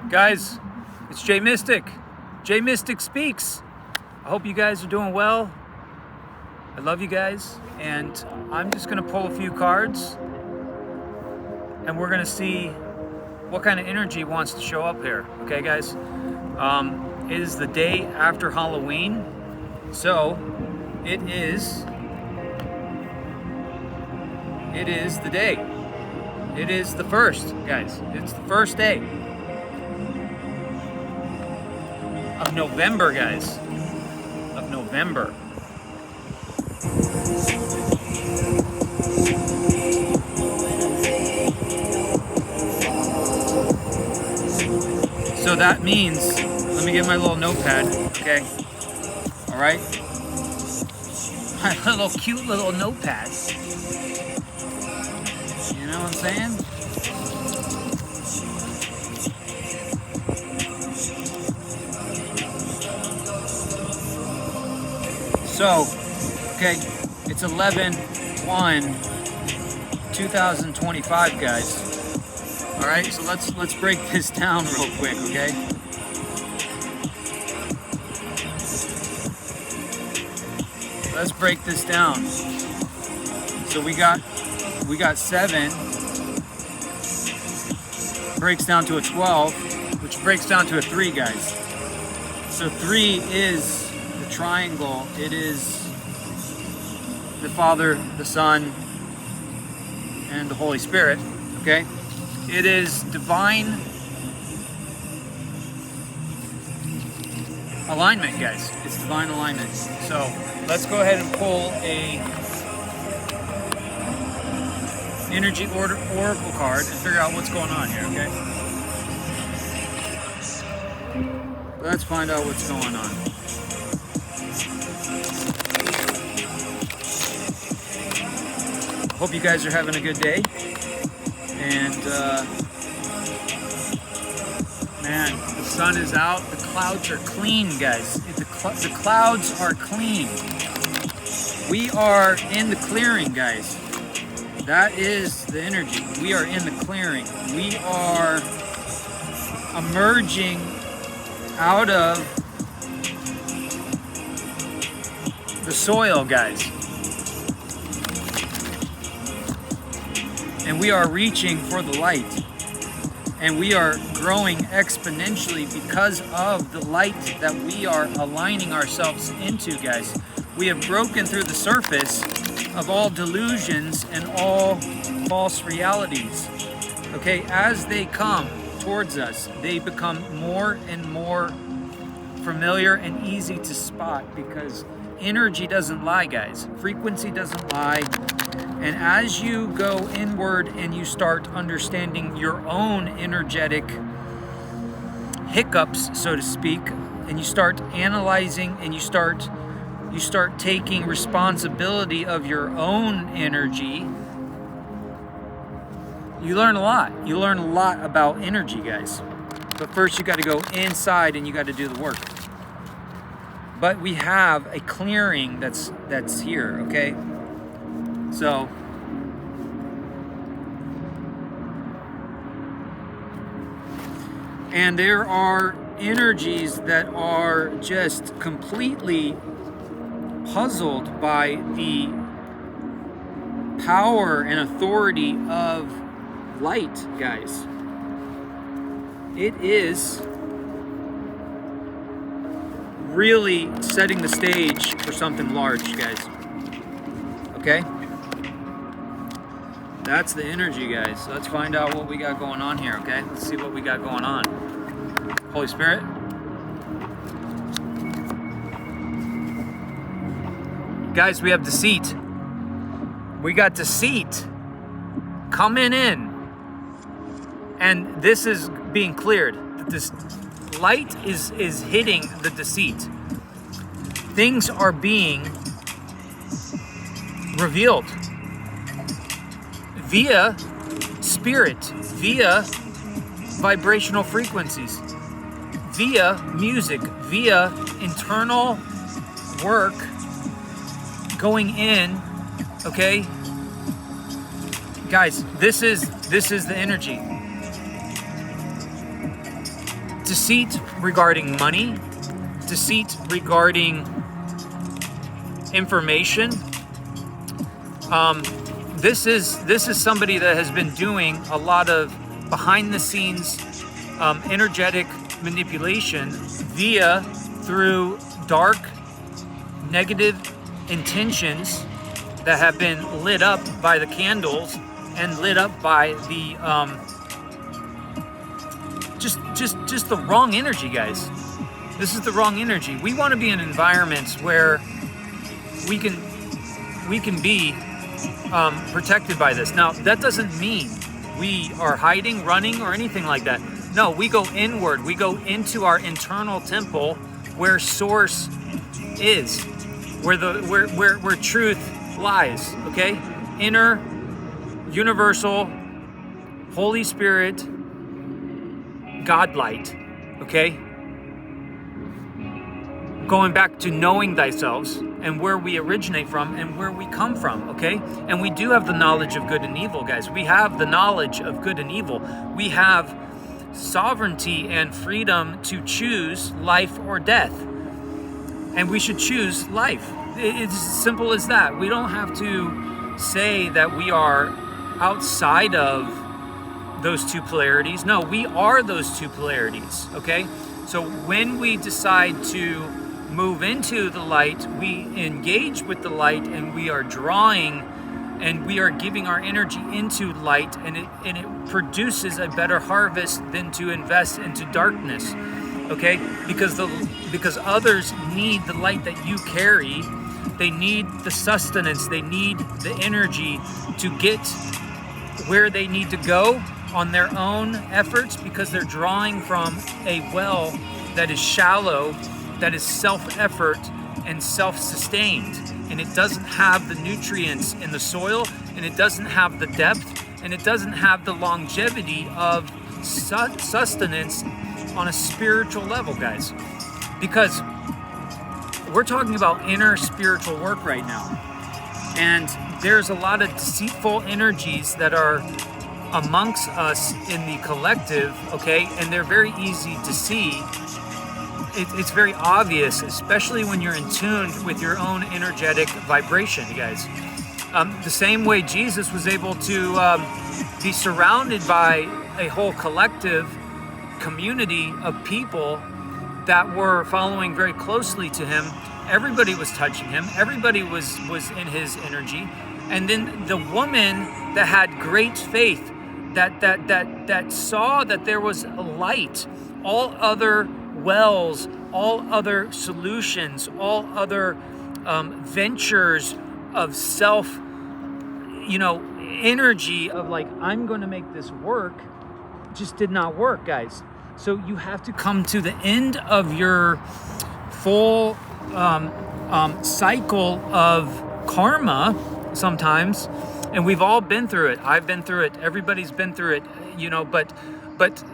Guys, it's J.Mystic. J.Mystic speaks. I hope you guys are doing well. I love you guys, and I'm just gonna pull a few cards and we're gonna see what kind of energy wants to show up here. Okay, guys? It is the day after Halloween, so it is the day. It is the first, guys. It's the first day of November, guys. Of November. So that means, let me get my little notepad, okay? All right? My little cute little notepad. You know what I'm saying? So, okay, it's 11/1/2025, guys. All right, so let's break this down real quick, okay? Let's break this down. So we got 7 breaks down to a 12, which breaks down to a 3, guys. So 3 is the triangle. It is the Father, the Son, and the Holy Spirit, okay? It is divine alignment, guys. It's divine alignment. So let's go ahead and pull a energy oracle card and figure out what's going on here, okay? Let's find out what's going on. Hope you guys are having a good day. And man, the sun is out. The clouds are clean, guys. The clouds are clean. We are in the clearing, guys. That is the energy. We are in the clearing. We are emerging out of the soil, guys. And we are reaching for the light. And we are growing exponentially because of the light that we are aligning ourselves into, guys. We have broken through the surface of all delusions and all false realities. Okay, as they come towards us, they become more and more familiar and easy to spot because energy doesn't lie, guys. Frequency doesn't lie. And as you go inward and you start understanding your own energetic hiccups, so to speak, and you start analyzing and you start taking responsibility of your own energy, you learn a lot. You learn a lot about energy, guys. But first you got to go inside and you got to do the work. But we have a clearing that's here, okay? So and there are energies that are just completely puzzled by the power and authority of light, guys. It is really setting the stage for something large, guys. Okay? That's the energy, guys. So let's find out what we got going on here, okay? Let's see what we got going on. Holy Spirit. Guys, we have deceit. We got deceit coming in. And this is being cleared. This light is hitting the deceit. Things are being revealed via spirit, via vibrational frequencies, via music, via internal work going in, okay? Guys, this is the energy. deceit regarding money, deceit regarding information. This is somebody that has been doing a lot of behind the scenes energetic manipulation through dark negative intentions that have been lit up by the candles and lit up by the just the wrong energy, guys. This is the wrong energy. We want to be in environments where we can be protected by this. Now, that doesn't mean we are hiding, running, or anything like that. No, we go inward. We go into our internal temple where source is, where truth lies, okay? Inner, universal, Holy Spirit, God light, okay? Going back to knowing thyself and where we originate from and where we come from, okay? And we do have the knowledge of good and evil, guys. We have the knowledge of good and evil. We have sovereignty and freedom to choose life or death. And we should choose life. It's as simple as that. We don't have to say that we are outside of those two polarities. No, we are those two polarities, okay? So when we decide to move into the light, we engage with the light, and we are drawing and we are giving our energy into light, and it produces a better harvest than to invest into darkness, okay? Because others need the light that you carry. They need the sustenance, they need the energy to get where they need to go on their own efforts, because they're drawing from a well that is shallow, that is self-effort and self-sustained, and it doesn't have the nutrients in the soil, and it doesn't have the depth, and it doesn't have the longevity of sustenance on a spiritual level, guys. Because we're talking about inner spiritual work right now, and there's a lot of deceitful energies that are amongst us in the collective, okay, and they're very easy to see. It's very obvious, especially when you're in tune with your own energetic vibration, guys. The same way Jesus was able to be surrounded by a whole collective community of people that were following very closely to him. Everybody was touching him. Everybody was in his energy. And then the woman that had great faith, that saw that there was a light, all other wells, all other solutions, all other ventures of self, energy of like, I'm going to make this work, just did not work, guys. So you have to come to the end of your full cycle of karma sometimes, and we've all been through it. I've been through it. Everybody's been through it, but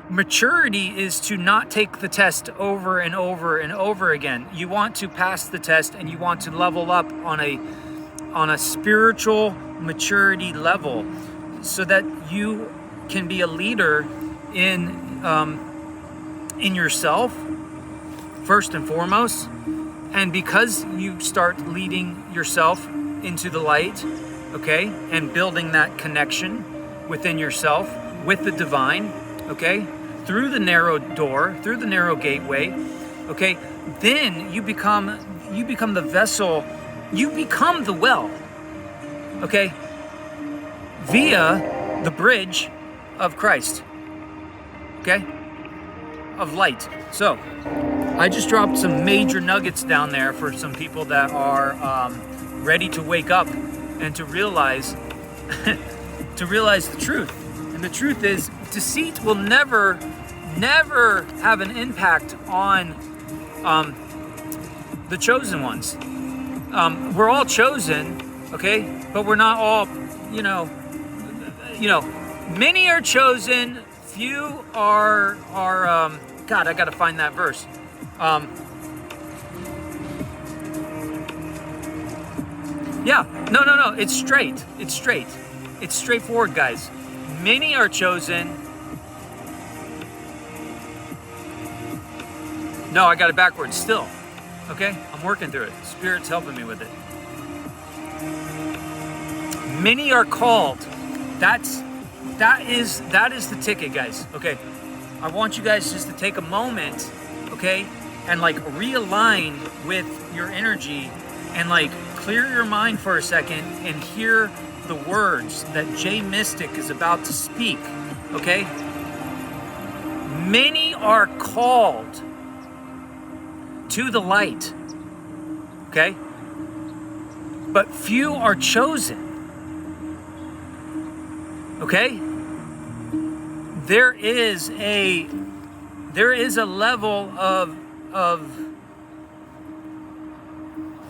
maturity is to not take the test over and over and over again. You want to pass the test, and you want to level up on a spiritual maturity level, so that you can be a leader in yourself first and foremost. And because you start leading yourself into the light, okay, and building that connection within yourself with the divine, okay, through the narrow door, through the narrow gateway, okay, then you become the vessel, you become the well, okay, via the bridge of Christ, okay, of light. So I just dropped some major nuggets down there for some people that are ready to wake up and to realize the truth. And the truth is, deceit will never have an impact on the chosen ones. We're all chosen, okay, but we're not all, many are chosen, few are God, I gotta find that verse. No, it's straight. It's straightforward, guys. Many are chosen, No, I got it backwards still. Okay, I'm working through it. Spirit's helping me with it. Many are called. That is the ticket, guys. Okay, I want you guys just to take a moment, okay, and like realign with your energy and like clear your mind for a second and hear the words that J.Mystic is about to speak. Okay, many are called to the light, okay? But few are chosen, okay? There is a level of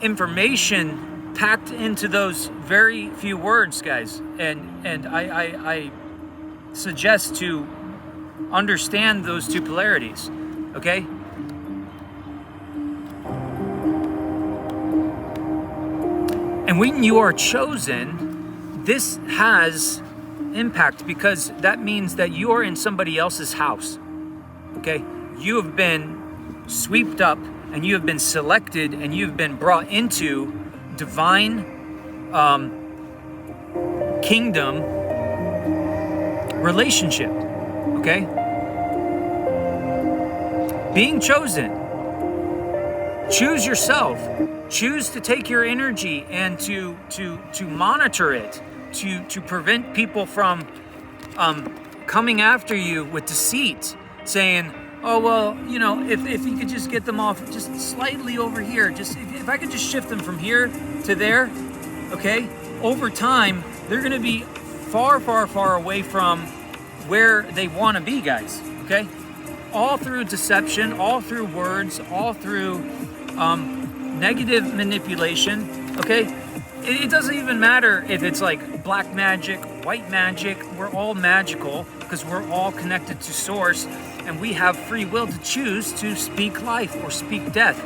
information packed into those very few words, guys, and I suggest to understand those two polarities, okay? And when you are chosen, this has impact because that means that you are in somebody else's house, okay? You have been swept up and you have been selected and you've been brought into divine kingdom relationship, okay? Being chosen. Choose yourself. Choose to take your energy and to monitor it, to prevent people from coming after you with deceit, saying, oh, well, you know, if you could just get them off just slightly over here, just if I could just shift them from here to there, okay? Over time, they're going to be far, far, far away from where they want to be, guys, okay? All through deception, all through words, all through negative manipulation, okay? It doesn't even matter if it's like black magic, white magic. We're all magical because we're all connected to source and we have free will to choose to speak life or speak death,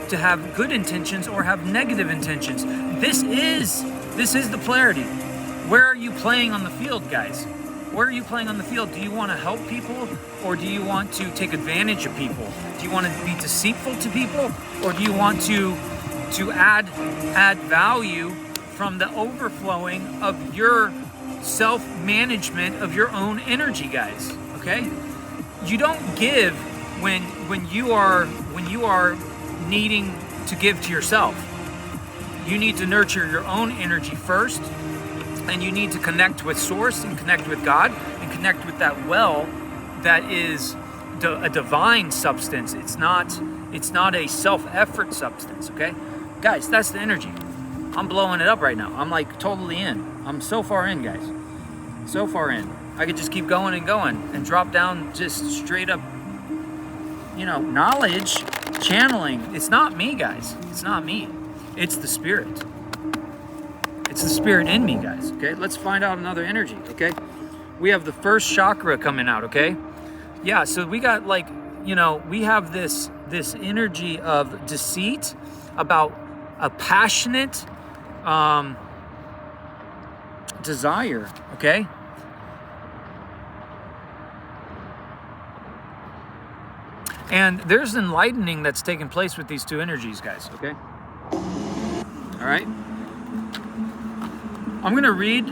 to have good intentions or have negative intentions. This is the polarity. Where are you playing on the field, guys? Where are you playing on the field? Do you want to help people or do you want to take advantage of people? Do you want to be deceitful to people or do you want to add value from the overflowing of your self-management of your own energy, guys? Okay? You don't give when you are needing to give to yourself. You need to nurture your own energy first. And you need to connect with source and connect with God and connect with that well that is a divine substance. It's not a self-effort substance, okay? Guys, that's the energy. I'm blowing it up right now. I'm like totally in. I'm so far in, guys. So far in. I could just keep going and drop down just straight up, you know, knowledge, channeling. It's not me, guys. It's not me. It's the spirit. It's the spirit in me, guys, okay? Let's find out another energy, okay? We have the first chakra coming out, okay? Yeah, so we got like, you know, we have this energy of deceit about a passionate desire, okay? And there's enlightening that's taking place with these two energies, guys, okay? All right? I'm going to read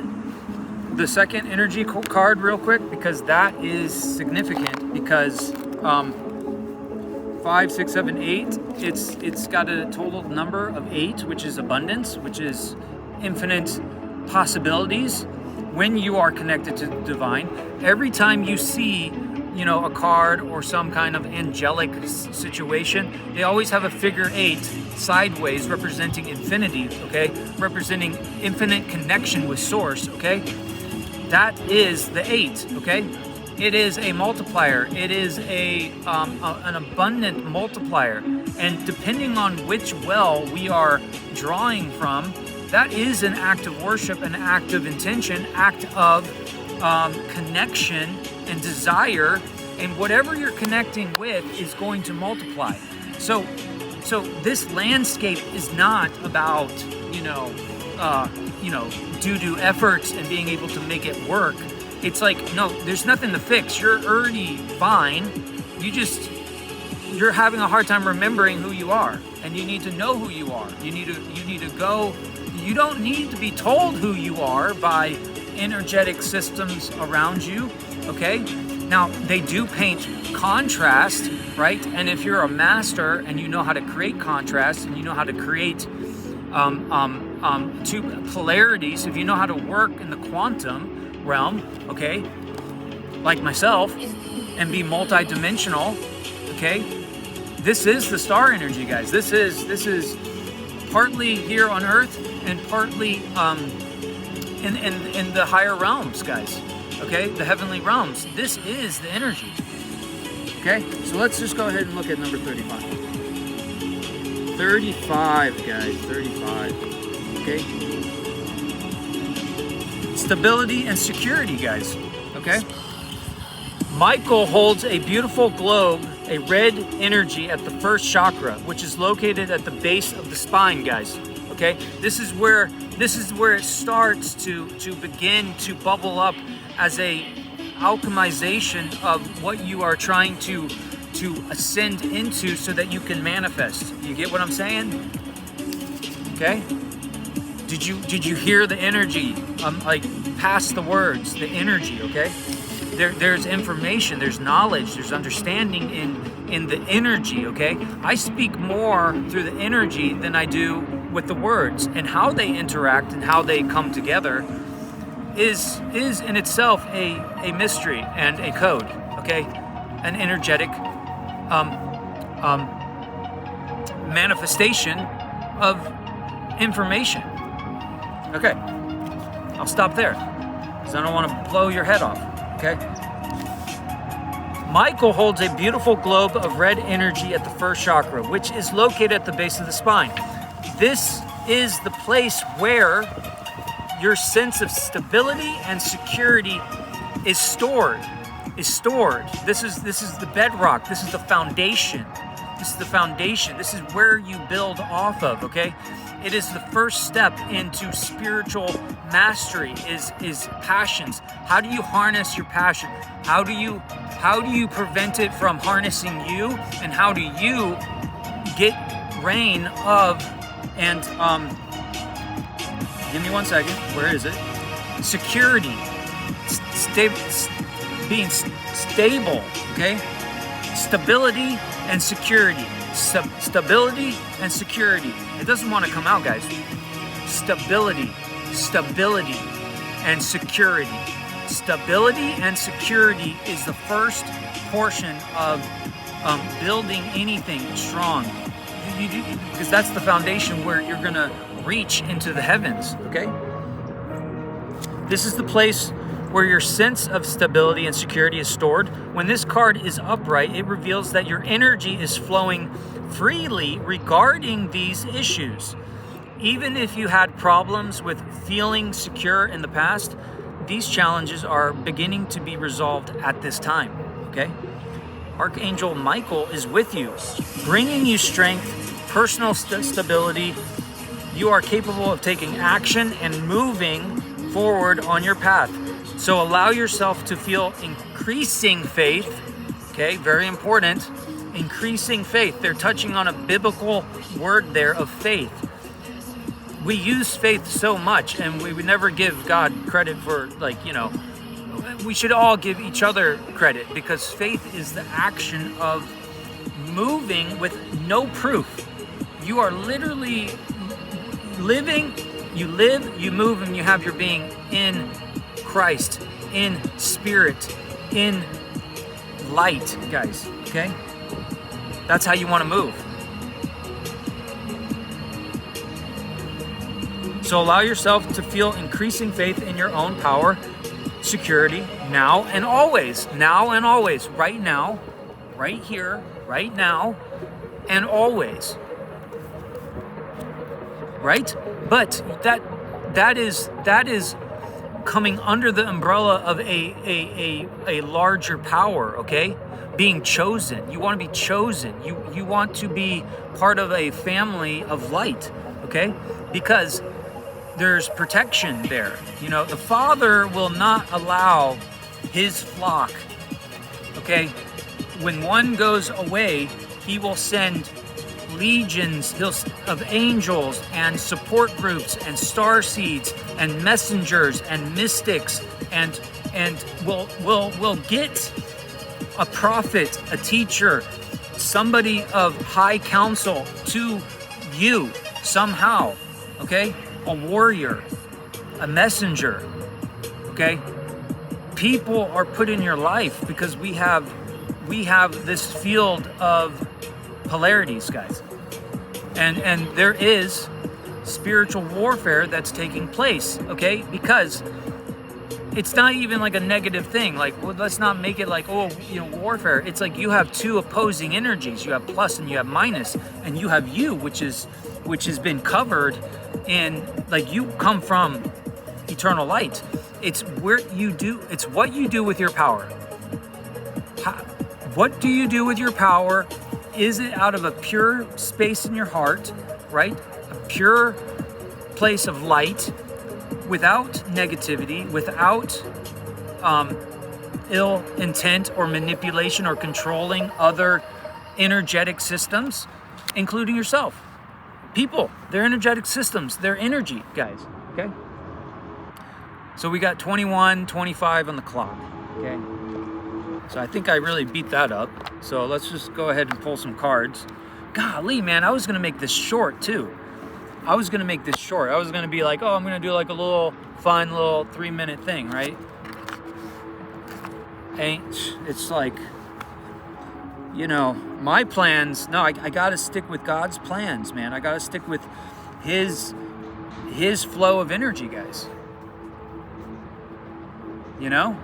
the second energy card real quick because that is significant because 5, 6, 7, 8, it's got a total number of 8, which is abundance, which is infinite possibilities when you are connected to the divine. Every time you see, you know, a card or some kind of angelic situation, they always have a figure 8 sideways representing infinity, okay? Representing infinite connection with source, okay? That is the 8, okay? It is a multiplier. It is an abundant multiplier. And depending on which well we are drawing from, that is an act of worship, an act of intention, act of connection and desire, and whatever you're connecting with is going to multiply. So this landscape is not about, due efforts and being able to make it work. It's like, no, there's nothing to fix. You're already fine. You just you're having a hard time remembering who you are, and you need to know who you are. You need to go. You don't need to be told who you are by energetic systems around you, okay? Now, they do paint contrast, right? And if you're a master and you know how to create contrast, and you know how to create two polarities, if you know how to work in the quantum realm, okay, like myself, and be multi-dimensional, okay? This is the star energy, guys. This is partly here on Earth and partly in the higher realms, guys. Okay, the heavenly realms. This is the energy. Okay, so let's just go ahead and look at number 35. 35, guys. 35. Okay. Stability and security, guys. Okay. Michael holds a beautiful globe, a red energy at the first chakra, which is located at the base of the spine, guys. Okay, this is where it starts to begin to bubble up as a alchemization of what you are trying to ascend into, so that you can manifest. You get what I'm saying? Okay. Did you hear the energy? Like past the words, the energy. Okay. There's information, there's knowledge, there's understanding in the energy, okay? I speak more through the energy than I do with the words, and how they interact and how they come together is in itself a mystery and a code, okay? An energetic manifestation of information. Okay, I'll stop there, because I don't want to blow your head off. Okay. Michael holds a beautiful globe of red energy at the first chakra, which is located at the base of the spine. This is the place where your sense of stability and security is stored. This is the bedrock. This is the foundation. This is the foundation. This is where you build off of, okay? It is the first step into spiritual mastery, is passions. How do you harness your passion? How do you prevent it from harnessing you? And how do you get reign of, and give me 1 second, where is it? Security, being stable, okay? Stability and security. Stability and security. It doesn't want to come out, guys. Stability and security. Stability and security is the first portion of building anything strong. Because that's the foundation where you're going to reach into the heavens, okay? This is the place where your sense of stability and security is stored. When this card is upright, it reveals that your energy is flowing freely regarding these issues. Even if you had problems with feeling secure in the past, these challenges are beginning to be resolved at this time, okay? Archangel Michael is with you, bringing you strength, personal stability. You are capable of taking action and moving forward on your path. So allow yourself to feel increasing faith, okay? Very important. Increasing faith. They're touching on a biblical word there of faith. We use faith so much, and we would never give God credit for, like, you know, we should all give each other credit, because faith is the action of moving with no proof. You are literally living, you live, you move, and you have your being in Christ, in spirit, in light, guys, okay? That's how you want to move. So allow yourself to feel increasing faith in your own power, security, now and always, right now, right here, right now, and always. Right? But that is coming under the umbrella of a larger power, okay? Being chosen. You want to be chosen. You want to be part of a family of light, okay? Because there's protection there. You know, the Father will not allow his flock, okay? When one goes away, He will send legions of angels and support groups and star seeds and messengers and mystics, and we'll get a prophet, a teacher, somebody of high counsel to you somehow, okay? A warrior, a messenger, okay? People are put in your life because we have this field of polarities, guys. And there is spiritual warfare that's taking place, okay? Because it's not even like a negative thing. Like, well, let's not make it like, oh, you know, warfare. It's like you have two opposing energies. You have plus and you have minus, and you have you, which has been covered in, like, you come from eternal light. It's where you do. It's what you do with your power. What do you do with your power? Is it out of a pure space in your heart, right? A pure place of light, without negativity, without ill intent or manipulation or controlling other energetic systems, including yourself. People, they're energetic systems, they're energy, guys, okay? So we got 21, 25 on the clock, okay? So I think I really beat that up. So let's just go ahead and pull some cards. Golly, man, I was gonna make this short too. I was gonna make this short. I was gonna be like, oh, I'm gonna do like a little fun little 3-minute thing, right? It's like, you know, my plans. No, I gotta stick with God's plans, man. I gotta stick with His flow of energy, guys. You know?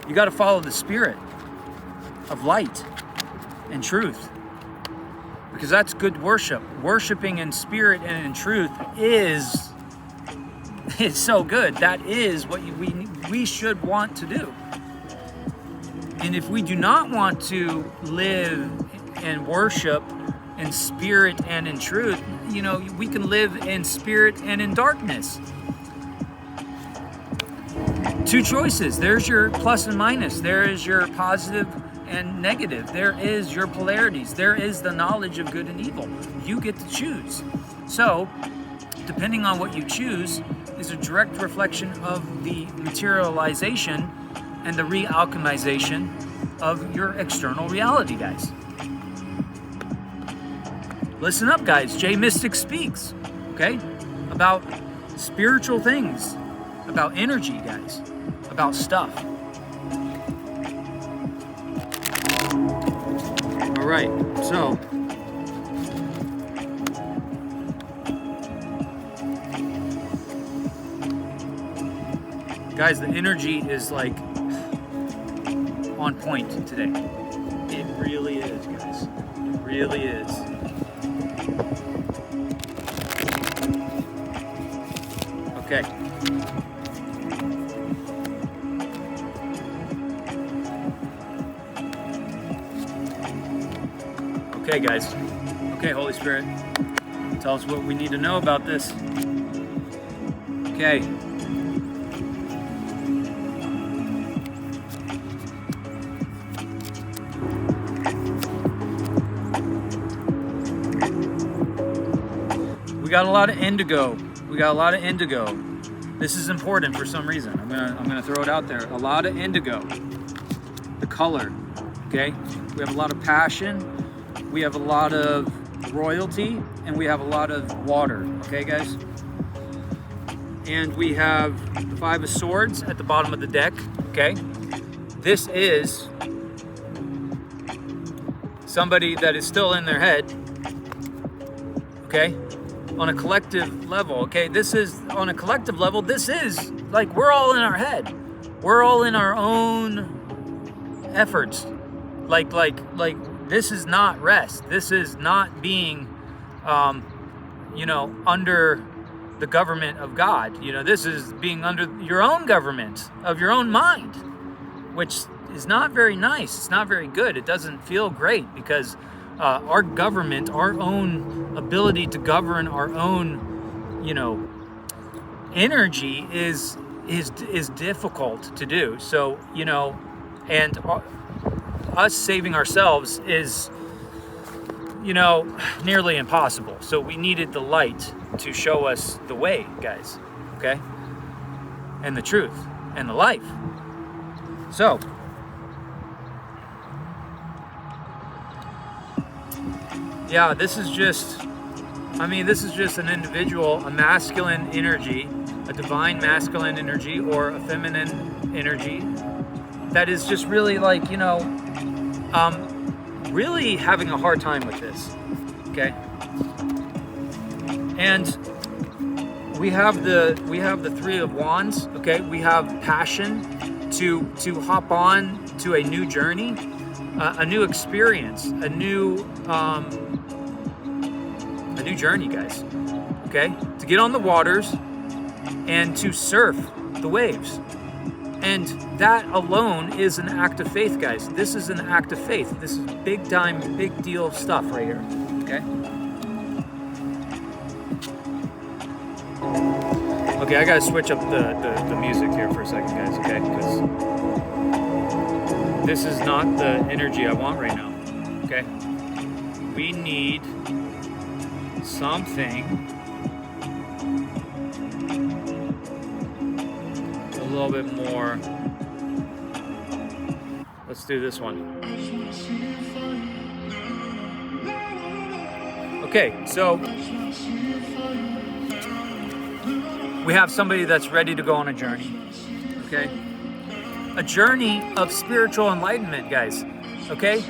You gotta follow the spirit of light and truth. Because that's good worship. Worshiping in spirit and in truth is so good. That is what we should want to do. And if we do not want to live and worship in spirit and in truth, you know, we can live in spirit and in darkness. Two choices. There's your plus and minus. There is your positive and negative. There is your polarities. There is the knowledge of good and evil. You get to choose. So, depending on what you choose, is a direct reflection of the materialization and the re-alchemization of your external reality, guys. Listen up, guys. J.Mystic speaks, okay? About spiritual things, about energy, guys, about stuff. All right, so guys, the energy is like on point today. It really is, guys. It really is. Okay. Okay, guys. Okay, Holy Spirit. Tell us what we need to know about this. Okay. We got a lot of indigo. This is important for some reason. I'm gonna throw it out there. A lot of indigo. The color. Okay? We have a lot of passion. We have a lot of royalty, and we have a lot of water, okay, guys? And we have the 5 of Swords at the bottom of the deck, okay? This is somebody that is still in their head, okay? On a collective level, okay? This is, on a collective level, this is, like, we're all in our head. We're all in our own efforts. Like, this is not rest. This is not being, under the government of God. You know, this is being under your own government of your own mind, which is not very nice. It's not very good. It doesn't feel great because our government, our own ability to govern our own, energy is difficult to do. So, and us saving ourselves is, you know, nearly impossible. So we needed the light to show us the way, guys, okay? And the truth and the life. So, yeah, this is just an individual, a masculine energy, a divine masculine energy or a feminine energy that is just really like, you know, really having a hard time with this, okay? And we have the Three of Wands, okay? We have passion to hop on to a new journey, a new experience, a new journey, guys, okay? To get on the waters and to surf the waves. And that alone is an act of faith, guys. This is an act of faith. This is big time, big deal stuff right here, okay? Okay, I gotta switch up the music here for a second, guys, okay? Because this is not the energy I want right now, okay? We need something a little bit more. Let's do this one. Okay, so we have somebody that's ready to go on a journey, okay? A journey of spiritual enlightenment, guys, okay?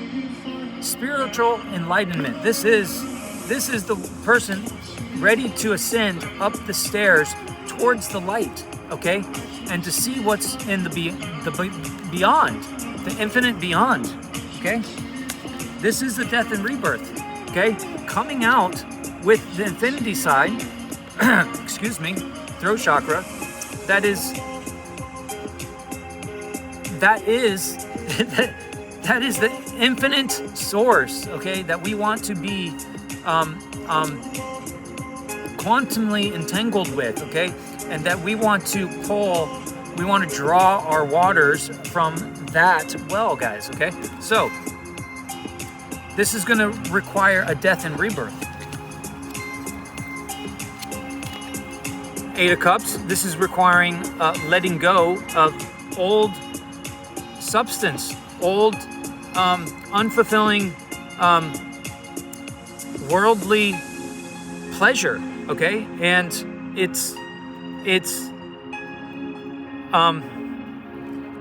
Spiritual enlightenment. This is the person ready to ascend up the stairs towards the light, okay? And to see what's in the beyond, the infinite beyond, okay? This is the death and rebirth, okay? Coming out with the infinity side, excuse me, throat chakra, that is the infinite source, okay, that we want to be quantumly entangled with, okay, and that we want to draw our waters from that well, guys, okay? So this is going to require a death and rebirth. Eight of Cups, this is requiring letting go of old substance, old unfulfilling worldly pleasure, okay? And it's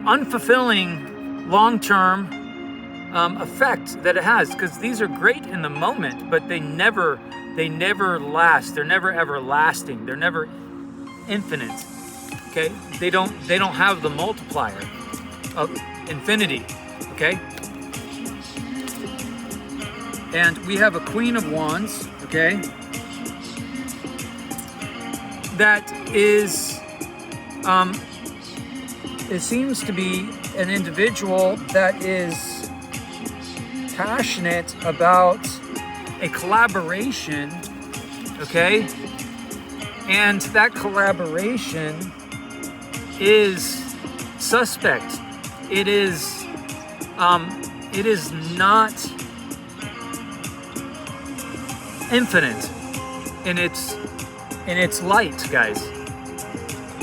unfulfilling long-term effect that it has, because these are great in the moment, but they never last. They're never everlasting. They're never infinite, okay? They don't have the multiplier of infinity, okay? And we have a Queen of Wands, okay? That is, it seems to be an individual that is passionate about a collaboration, okay? And that collaboration is suspect. It is not infinite in its light, guys.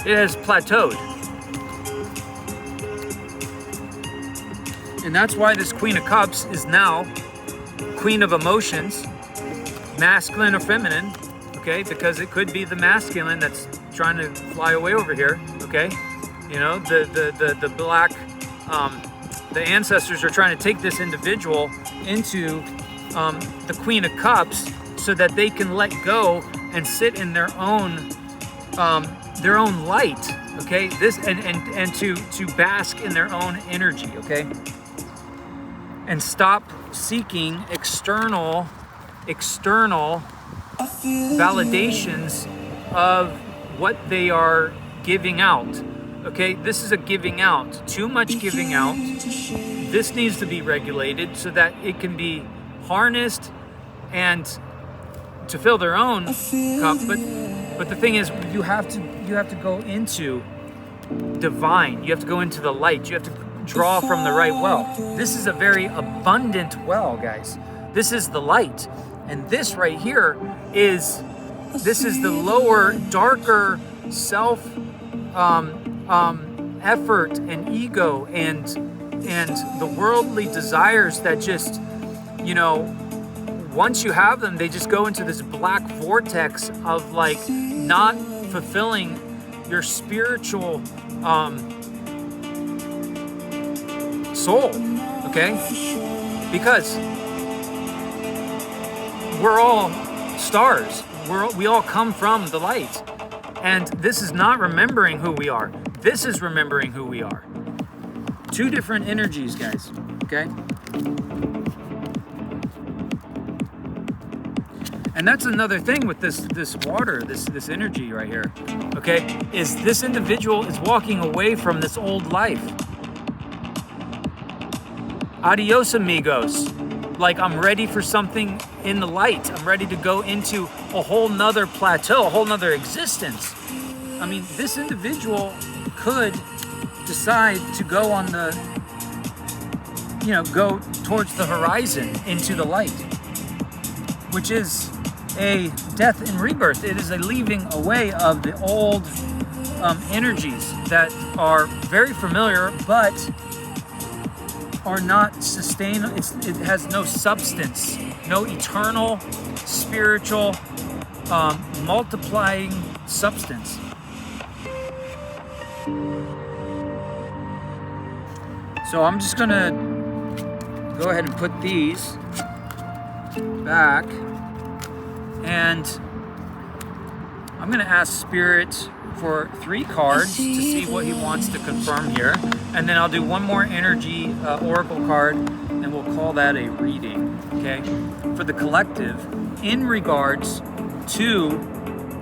It has plateaued. And that's why this Queen of Cups is now Queen of Emotions, masculine or feminine, okay? Because it could be the masculine that's trying to fly away over here, okay? You know, the black, the ancestors are trying to take this individual into the Queen of Cups so that they can let go and sit in their own light, okay? This and to bask in their own energy, okay? And stop seeking external validations of what they are giving out. Okay, this is a giving out. Too much giving out. This needs to be regulated so that it can be harnessed and to fill their own cup. But the thing is, you have to go into divine. You have to go into the light. You have to draw from the right well. This is a very abundant well, guys. This is the light. And this right here is the lower, darker self effort and ego and the worldly desires that just, you know, once you have them, they just go into this black vortex of like not fulfilling your spiritual soul, okay? Because we're all stars. We all come from the light. And this is not remembering who we are. This is remembering who we are. Two different energies, guys, okay? And that's another thing with this water, this energy right here, okay? Is this individual is walking away from this old life. Adios, amigos. Like, I'm ready for something in the light. I'm ready to go into a whole nother plateau, a whole nother existence. I mean, this individual could decide to go on the, you know, go towards the horizon into the light, which is a death and rebirth. It is a leaving away of the old energies that are very familiar, but are not sustainable. It has no substance, no eternal, spiritual, multiplying substance. So I'm just gonna go ahead and put these back, and I'm gonna ask Spirit for 3 cards to see what he wants to confirm here, and then I'll do one more energy oracle card, and we'll call that a reading, okay, for the collective in regards to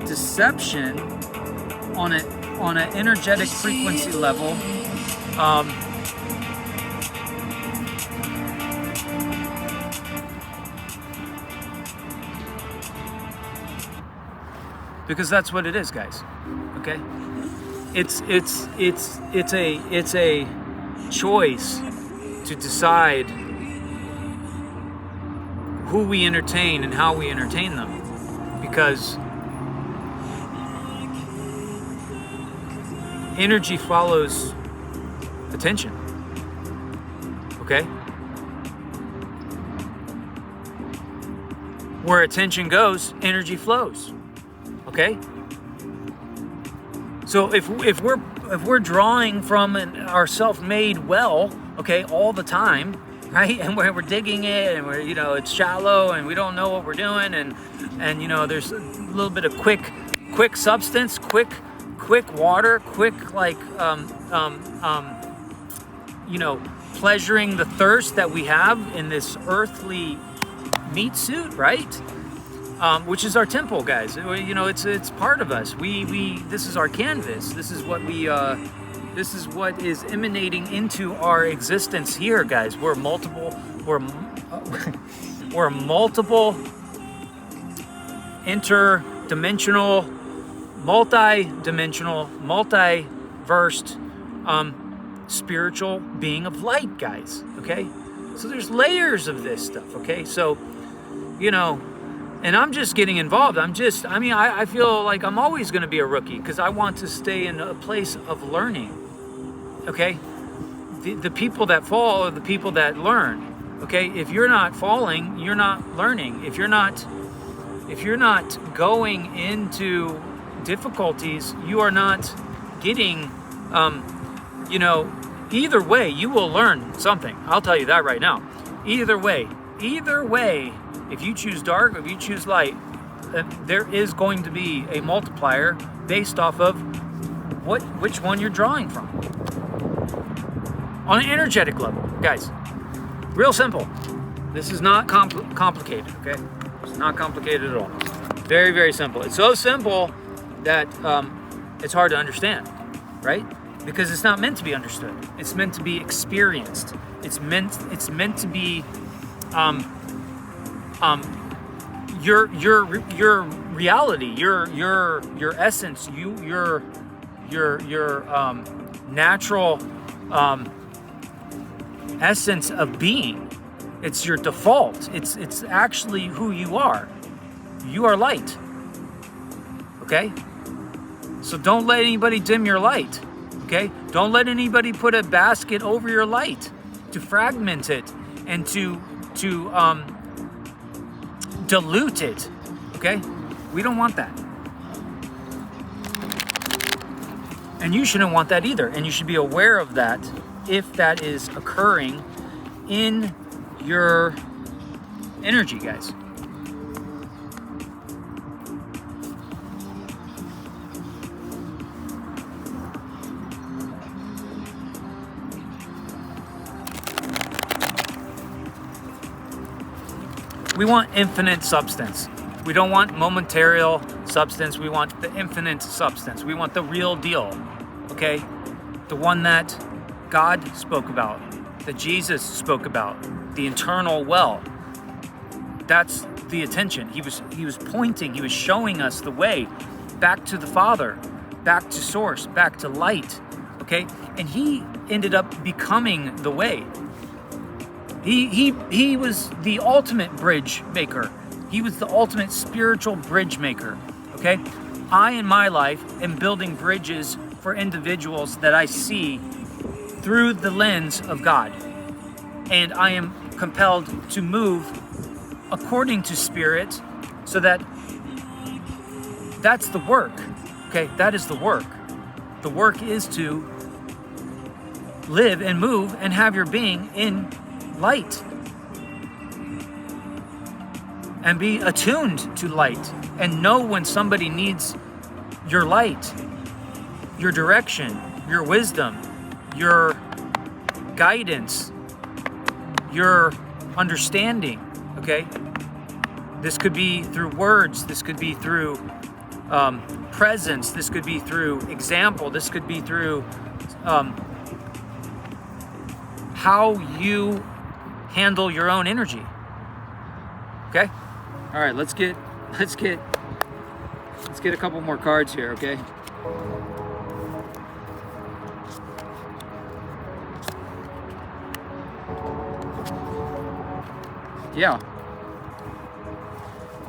deception on an energetic frequency level. Because that's what it is, guys. Okay, it's a choice to decide who we entertain and how we entertain them, because energy follows attention. Okay, where attention goes, energy flows. Okay, so if we're drawing from our self-made well, okay, all the time, right, and we're digging it, and we're, you know, it's shallow, and we don't know what we're doing, and you know, there's a little bit of quick substance, quick water, quick, like you know, pleasuring the thirst that we have in this earthly meat suit, right? Which is our temple, guys. You know, it's part of us. This is our canvas. This is what this is what is emanating into our existence here, guys. We're multiple interdimensional, multi-dimensional, multiversed spiritual being of light, guys. Okay, so there's layers of this stuff. Okay, so, you know. And I'm just getting involved. I feel like I'm always going to be a rookie because I want to stay in a place of learning. Okay? The people that fall are the people that learn. Okay? If you're not falling, you're not learning. If you're not going into difficulties, you are not getting, you know, either way, you will learn something. I'll tell you that right now. Either way, if you choose dark, if you choose light, there is going to be a multiplier based off of which one you're drawing from. On an energetic level, guys. Real simple. This is not complicated, okay? It's not complicated at all. Very, very simple. It's so simple that it's hard to understand, right? Because it's not meant to be understood. It's meant to be experienced. It's meant to be your reality, your essence, your natural essence of being. It's your default. It's actually who you are. You are light. Okay? So don't let anybody dim your light. Okay? Don't let anybody put a basket over your light to fragment it and to dilute it. Okay? We don't want that. And you shouldn't want that either. And you should be aware of that if that is occurring in your energy, guys. We want infinite substance. We don't want momentary substance. We want the infinite substance. We want the real deal, okay? The one that God spoke about, that Jesus spoke about, the eternal well. That's the attention. He was pointing, he was showing us the way back to the Father, back to source, back to light, okay? And he ended up becoming the way. He was the ultimate bridge maker. He was the ultimate spiritual bridge maker, okay? I, in my life, am building bridges for individuals that I see through the lens of God. And I am compelled to move according to Spirit, so that that's the work, okay? That is the work. The work is to live and move and have your being in light and be attuned to light and know when somebody needs your light, your direction, your wisdom, your guidance, your understanding, okay? This could be through words, this could be through presence, this could be through example, this could be through how you handle your own energy. Okay? All right, let's get a couple more cards here, okay?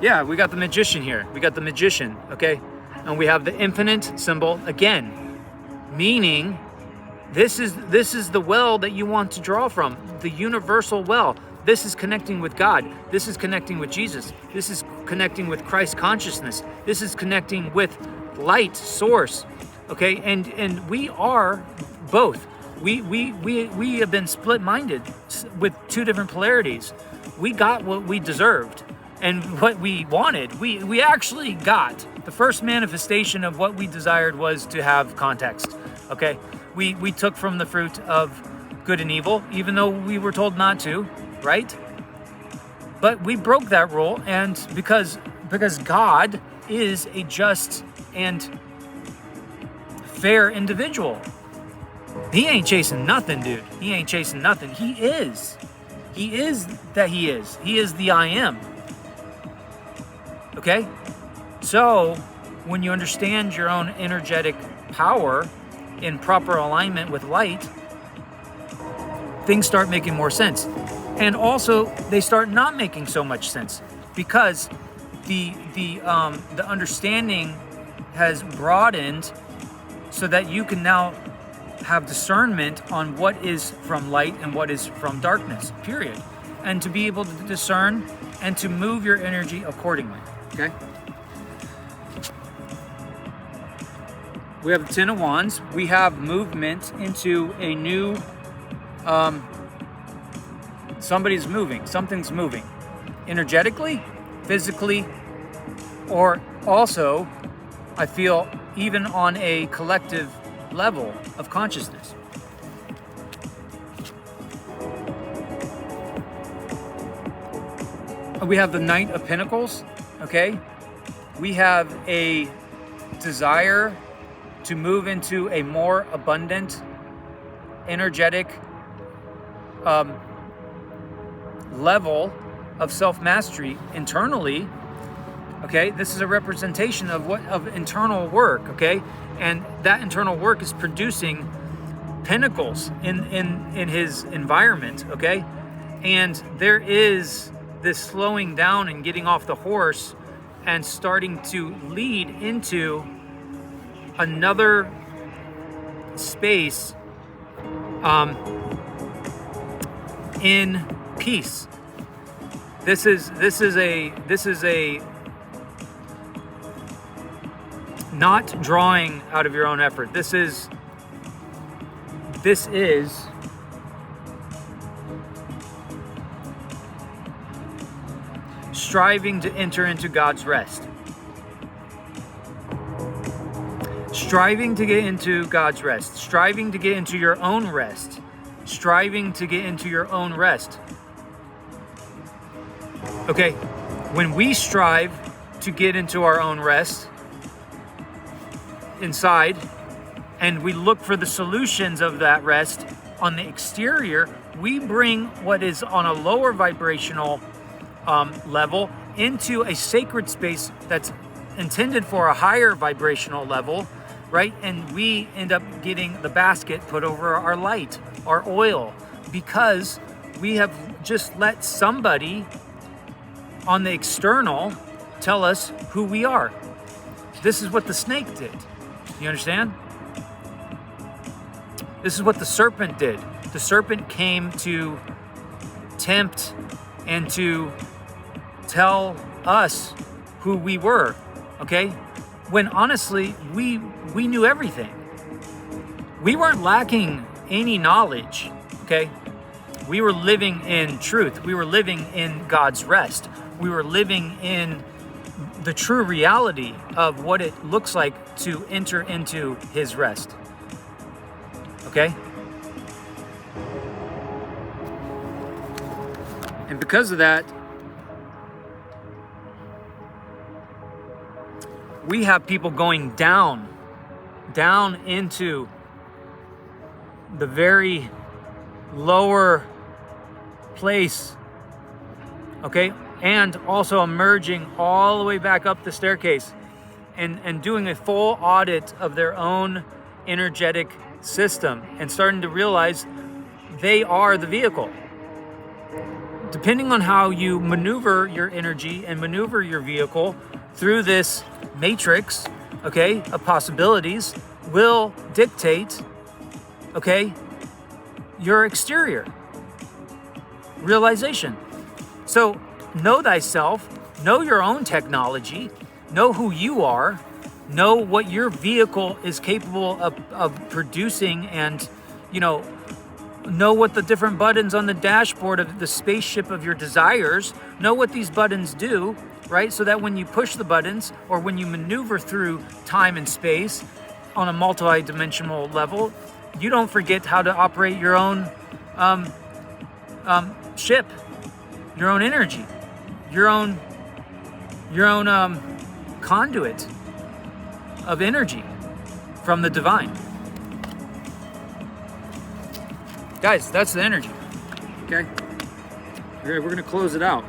Yeah, we got the Magician here. We got the Magician, okay? And we have the infinite symbol again, meaning this is the well that you want to draw from, the universal well. This is connecting with God. This is connecting with Jesus. This is connecting with Christ consciousness. This is connecting with light source, okay? And we are both. We have been split-minded with two different polarities. We got what we deserved and what we wanted. We actually got the first manifestation of what we desired was to have context, okay? We took from the fruit of good and evil, even though we were told not to, right? But we broke that rule, and because God is a just and fair individual. He ain't chasing nothing, dude. He ain't chasing nothing. He is. He is that he is. He is the I am. Okay? So, when you understand your own energetic power in proper alignment with light, things start making more sense. And also, they start not making so much sense because the understanding has broadened so that you can now have discernment on what is from light and what is from darkness, period. And to be able to discern and to move your energy accordingly, okay? We have the Ten of Wands. We have movement into a new, somebody's moving, something's moving. Energetically, physically, or also, I feel, even on a collective level of consciousness. We have the Knight of Pentacles, okay? We have a desire to move into a more abundant, energetic level of self-mastery internally, okay? This is a representation of internal work, okay? And that internal work is producing pinnacles in his environment, okay? And there is this slowing down and getting off the horse and starting to lead into another space in peace. This is a not drawing out of your own effort. This is striving to enter into God's rest. Striving to get into God's rest. Striving to get into your own rest. Striving to get into your own rest. Okay, when we strive to get into our own rest inside, and we look for the solutions of that rest on the exterior, we bring what is on a lower vibrational level into a sacred space that's intended for a higher vibrational level, right? And we end up getting the basket put over our light, our oil, because we have just let somebody on the external tell us who we are. This is what the snake did. You understand? This is what the serpent did. The serpent came to tempt and to tell us who we were, okay? When honestly, we knew everything. We weren't lacking any knowledge, okay? We were living in truth. We were living in God's rest. We were living in the true reality of what it looks like to enter into His rest. Okay? And because of that, we have people going down into the very lower place, okay? And also emerging all the way back up the staircase and doing a full audit of their own energetic system and starting to realize they are the vehicle. Depending on how you maneuver your energy and maneuver your vehicle through this matrix, okay, of possibilities will dictate, okay, your exterior realization. So know thyself, know your own technology, know who you are, know what your vehicle is capable of producing, and, you know what the different buttons on the dashboard of the spaceship of your desires, know what these buttons do, right? So that when you push the buttons or when you maneuver through time and space on a multi-dimensional level, you don't forget how to operate your own ship, your own energy, your own conduit of energy from the divine. Guys, that's the energy. Okay? We're going to close it out.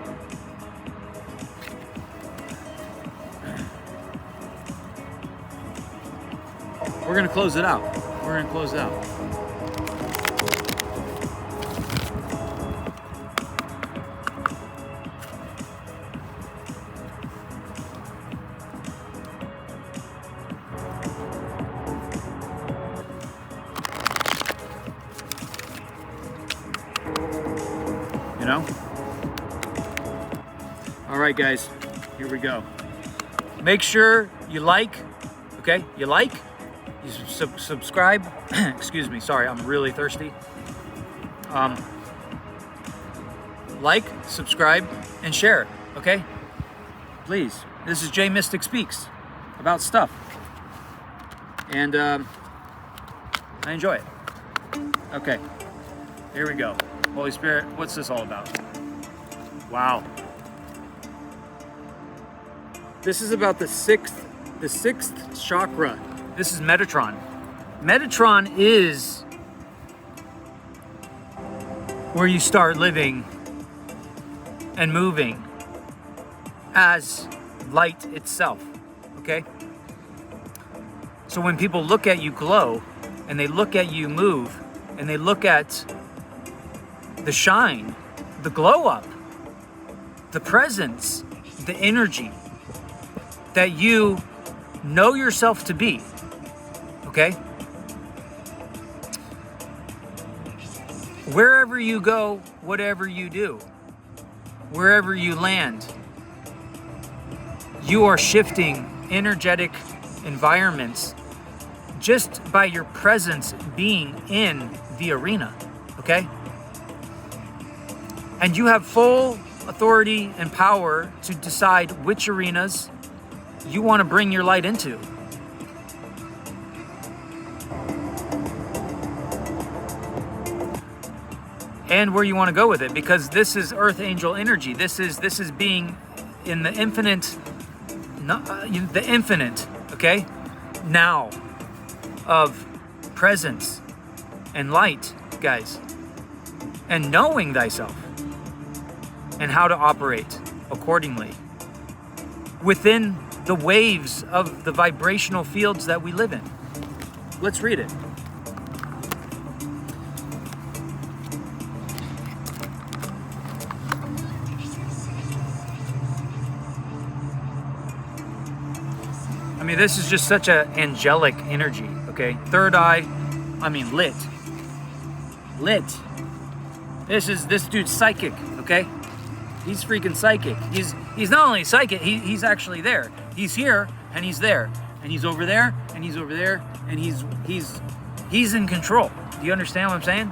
We're going to close it out. We're going to close it out. You know? All right, guys, here we go. Make sure you like, okay? You like, you subscribe. Excuse me, sorry, I'm really thirsty. Like, subscribe, and share, okay? Please. This is J.Mystic Speaks about stuff. And I enjoy it. Okay, here we go. Holy Spirit, what's this all about? Wow. This is about the sixth chakra. This is Metatron. Metatron is where you start living and moving as light itself, okay? So when people look at you glow and they look at you move, and they look at the shine, the glow up, the presence, the energy that you know yourself to be, okay? Wherever you go, whatever you do, wherever you land, you are shifting energetic environments just by your presence being in the arena, okay? And you have full authority and power to decide which arenas you want to bring your light into. And where you want to go with it, because this is earth angel energy. This is being in the infinite, okay, now of presence and light, guys, and knowing thyself and how to operate accordingly within the waves of the vibrational fields that we live in. Let's read it. I mean, this is just such an angelic energy, okay? Third eye, I mean, lit. This dude's psychic, okay? He's freaking psychic. He's not only psychic, he's actually there. He's here and he's there. And he's over there and he's over there and he's in control. Do you understand what I'm saying?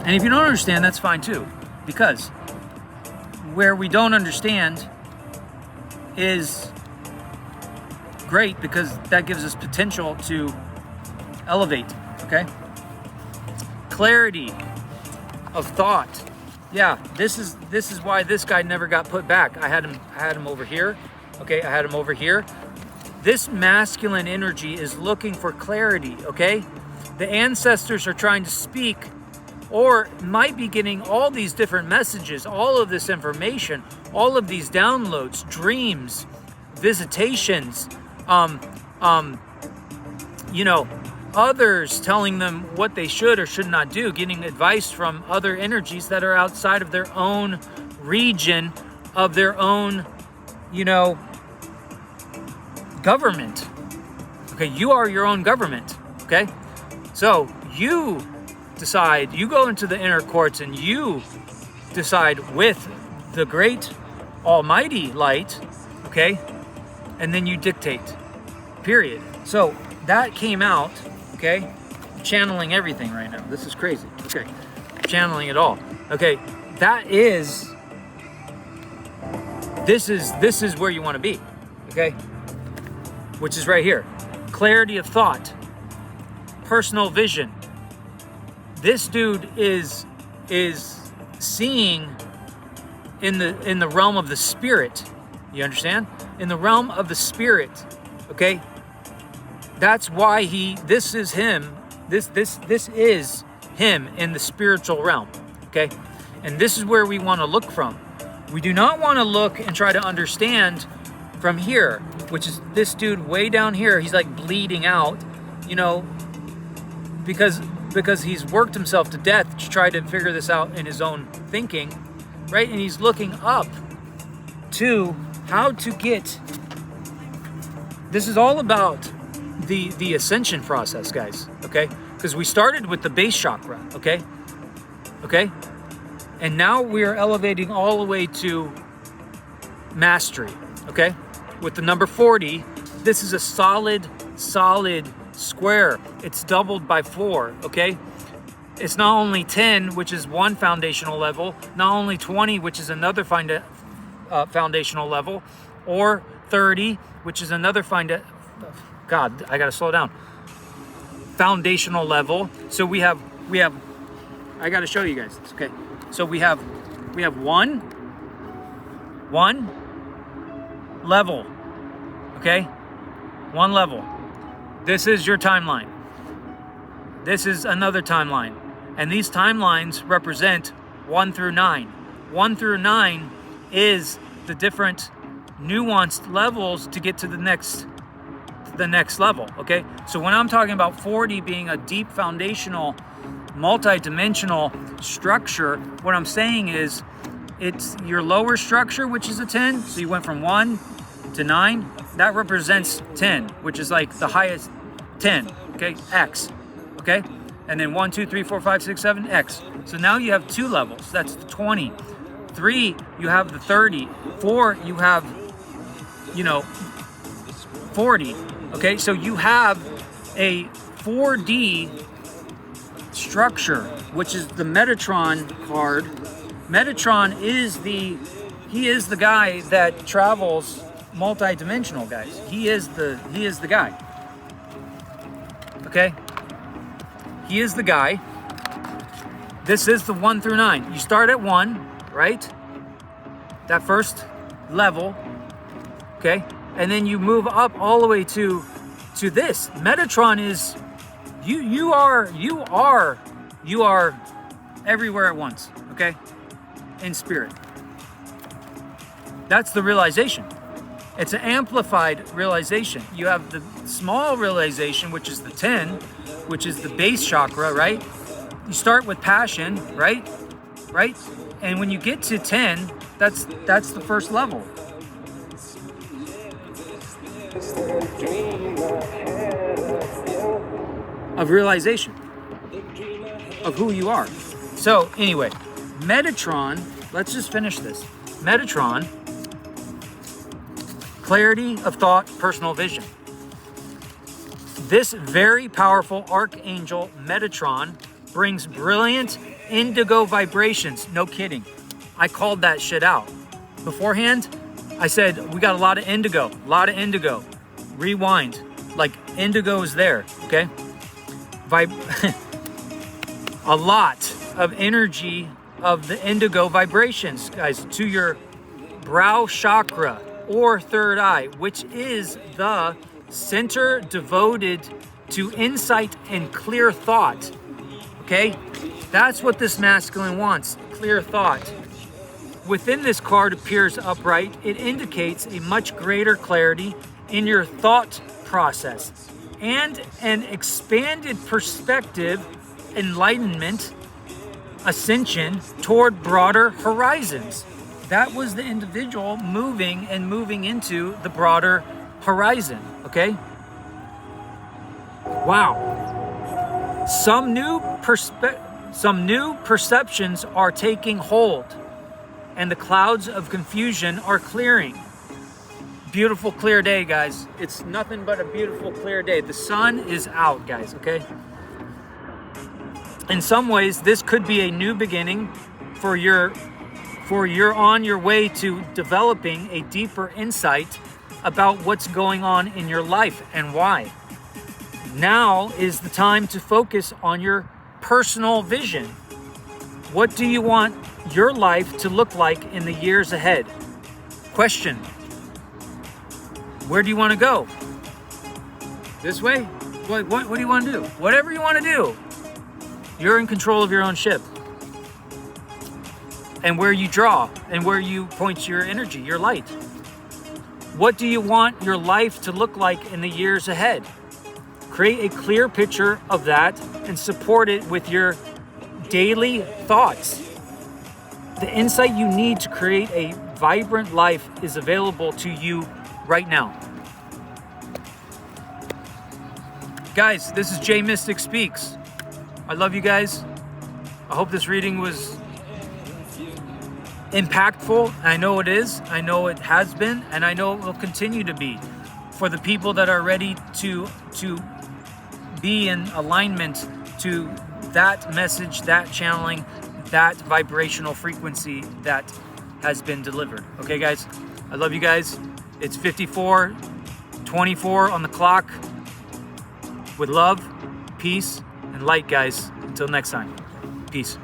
And if you don't understand, that's fine too. Because where we don't understand is great, because that gives us potential to elevate, okay? Clarity of thought. Yeah, this is why this guy never got put back. I had him over here. Okay, I had him over here. This masculine energy is looking for clarity, okay? The ancestors are trying to speak, or might be getting all these different messages, all of this information, all of these downloads, dreams, visitations, others telling them what they should or should not do, getting advice from other energies that are outside of their own region, of their own, government. Okay, you are your own government, okay? So you decide, you go into the inner courts and you decide with the great almighty light, okay? And then you dictate, period. So that came out, okay? Channeling everything right now. This is crazy. Okay, channeling it all. Okay, this is where you want to be, okay? Which is right here. Clarity of thought, personal vision. This dude is seeing in the realm of the spirit. You understand? In the realm of the spirit, okay? That's why this is him. This is him in the spiritual realm, okay? And this is where we want to look from. We do not want to look and try to understand from here, which is this dude way down here. He's like bleeding out, because he's worked himself to death to try to figure this out in his own thinking, right? And he's looking up to how to get. This is all about the ascension process, guys, okay? Because we started with the base chakra, okay? And now we are elevating all the way to mastery, okay? With the number 40, this is a solid square. It's doubled by 4, okay? It's not only 10, which is one foundational level, not only 20, which is another foundational level, or 30, which is another God, I gotta slow down. Foundational level. So we have. I gotta show you guys this. Okay. So we have one level. Okay, one level. This is your timeline. This is another timeline, and these timelines represent 1 through 9. 1 through 9 is the different nuanced levels to get to the the next level, okay? So when I'm talking about 40 being a deep foundational, multi-dimensional structure, what I'm saying is it's your lower structure, which is a 10. So you went from 1 to 9. That represents 10, which is like the highest 10, okay? X, okay? And then 1, 2, 3, 4, 5, 6, 7, X. So now you have 2 levels. That's the 20. 3, you have the 30. 4, you have, 40. Okay, so you have a 4D structure, which is the Metatron card. Metatron is the guy that travels multi-dimensional, guys. He is the guy. Okay? He is the guy. This is the 1 through 9. You start at 1, right? That first level. Okay? And then you move up all the way to this. Metatron is you are everywhere at once, okay? In spirit. That's the realization. It's an amplified realization. You have the small realization, which is the 10, which is the base chakra, right? You start with passion, right? Right? And when you get to 10, that's the first level. Of realization of who you are. So anyway, Metatron, let's just finish this. Metatron, clarity of thought, personal vision. This very powerful archangel Metatron brings brilliant indigo vibrations. No kidding. I called that shit out. Beforehand, I said, we got a lot of indigo. Rewind. Like, indigo is there, okay? A lot of energy of the indigo vibrations, guys, to your brow chakra or third eye, which is the center devoted to insight and clear thought, okay? That's what this masculine wants, clear thought. Within this card appears upright. It indicates a much greater clarity in your thought process and an expanded perspective, enlightenment, ascension toward broader horizons. That was the individual moving into the broader horizon, okay? Wow. Some new perceptions are taking hold, and the clouds of confusion are clearing. Beautiful, clear day, guys. It's nothing but a beautiful, clear day. The sun is out, guys, okay? In some ways, this could be a new beginning for you're on your way to developing a deeper insight about what's going on in your life and why. Now is the time to focus on your personal vision. What do you want your life to look like in the years ahead? Question. Where do you want to go? This way? What do you want to do? Whatever you want to do. You're in control of your own ship. And where you draw and where you point your energy, your light. What do you want your life to look like in the years ahead? Create a clear picture of that and support it with your daily thoughts. The insight you need to create a vibrant life is available to you right now. Guys, this is J.Mystic Speaks. I love you guys. I hope this reading was impactful. I know it is. I know it has been, and I know it will continue to be for the people that are ready to be in alignment to that message, that channeling, that vibrational frequency that has been delivered. Okay, guys? I love you guys. It's 54:24 on the clock. With love, peace, and light, guys. Until next time. Peace.